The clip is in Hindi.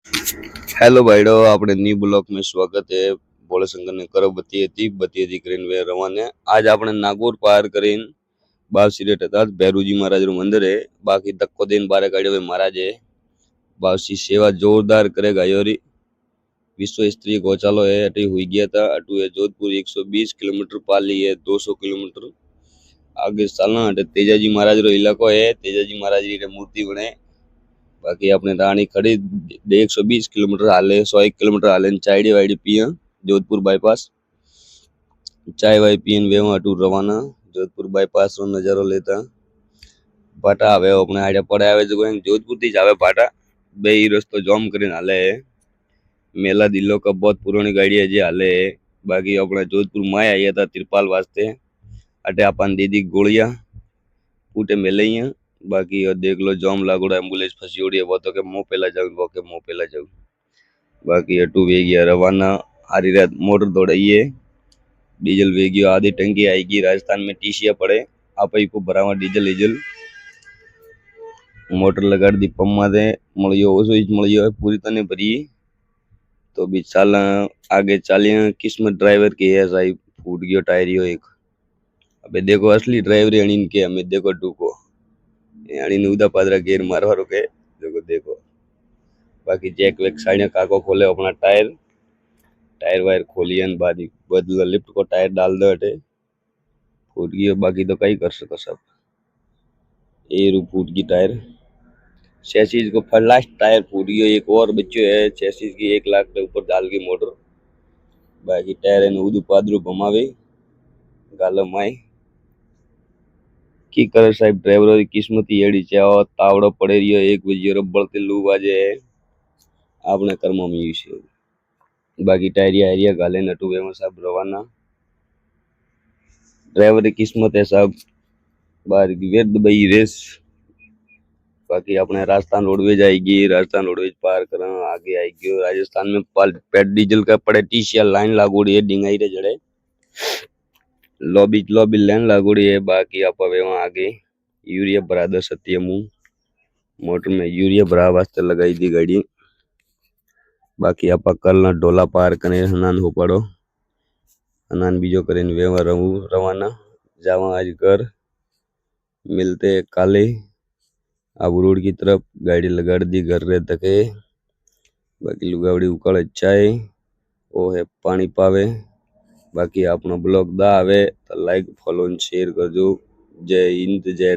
हेलो भाईडो आपने न्यू ब्लॉग में स्वागत है। भोले शंकर ने करो बत्ती थी करीन वे रवाने आज आपने नागौर पार करीन बाव सिरेट था भैरूजी महाराज रू मंदिर है। बाकी धक्को दिन बारे काढ़ियो महाराज है बावसी सेवा जोरदार करेगा योरी विश्व स्तरीय गौचालो है अटी हुई गया था अटू है जोधपुर 120 किलोमीटर पाली है 200 किलोमीटर आगे सालना अटे तेजाजी महाराज रो इलाको है। तेजाजी महाराज री मूर्ति बने बाकी अपने रानी खड़ी 120 किलोमीटर हाले 101 किलोमीटर हाले चायडी वायडी पिया जोधपुर बाईपास चाय वाय पीन वे अटू रवाना जोधपुर बाईपास रो नजारो लेता भाटा आवे अपने आड़े पड़े आवे जो जोधपुर थी जावे भाटा बे ही रस्तो जॉम करीने हाले है। मेला दिल्लो का बहुत पुरानी गाड़ी है जे हाले है। बाकी अपने जोधपुर माय आया था तिरपाल वास्ते अटे अपन दीदी गोलियां पूटे मिले ही हैं। बाकी और देख लो जॉम लागोड़ा एम्बुलेंस फंसी उड़ी है वो तो के मुंह पहला जाऊं वो के मुंह पहला जाऊं। बाकी अटू वे गया रवाना आरी रात मोटर दौड़ाई है डीजल वे गयो आधी टंकी आएगी राजस्थान में टीसिया पड़े आप ही को भरावा डीजल डीजल मोटर लगा दी पम्मा दे मलियो ओसो ही मलियो पूरी तरह भरी तो भी चाल आगे चालिया किस्मत ड्राइवर की है साहब फूट गयो टायर यो एक अबे देखो असली ड्राइवर अणीन के हमें देखो टूको अणीन उदा पादरा गेर मारवा रुके देखो देखो बाकी जैक वैक साइड काको खोले अपना टायर टायर वायर खोलियन बादी बदला लिफ्ट को टायर डाल दो अटे फूट गयो बाकी तो कई कर सको सब ए रू फूट गई टायर चेसिस को फर्स्ट टायर फूट गयो एक और बच्चो है चेसिस की 1 लाख के ऊपर डाल गई मोटर बाकी टायर ने उदू पादरू घुमावे गालो माय की करे साहब ड्राइवरों की किस्मत ही एड़ी चाहो तावड़ो पड़े रियो 1 बजे रब्बड़ ते लू बाजे आपने कर्मों में यूज बाकी टायरिया एरिया गाले नटू वे सब रवाना ड्राइवर की किस्मत है सब बाहर की व्यर्थ बई रेस बाकी अपने राजस्थान रोडवेज आएगी राजस्थान रोडवेज पार कर आगे आएगी राजस्थान में पेट डीजल का पड़े टीसीएल लाइन लागोड़ी है डिंगाई रे जड़े लॉबी लॉबी लाइन लागोड़ी है। बाकी आप वहां आगे यूरिया भरा दो सत्यमू मोटर में यूरिया भरा वास्ते लगाई दी गाड़ी बाकी आप कल ना डोला पार करे हनान हो पड़ो हनान बीजो करे वेवा रहू रवाना जावा आज घर मिलते काले अब रोड की तरफ गाड़ी लगा दी घर रे तके बाकी लुगावड़ी उकाले चाय वो है पानी पावे बाकी अपना ब्लॉग दा आवे तो लाइक फॉलो शेयर करजो। जय हिंद जय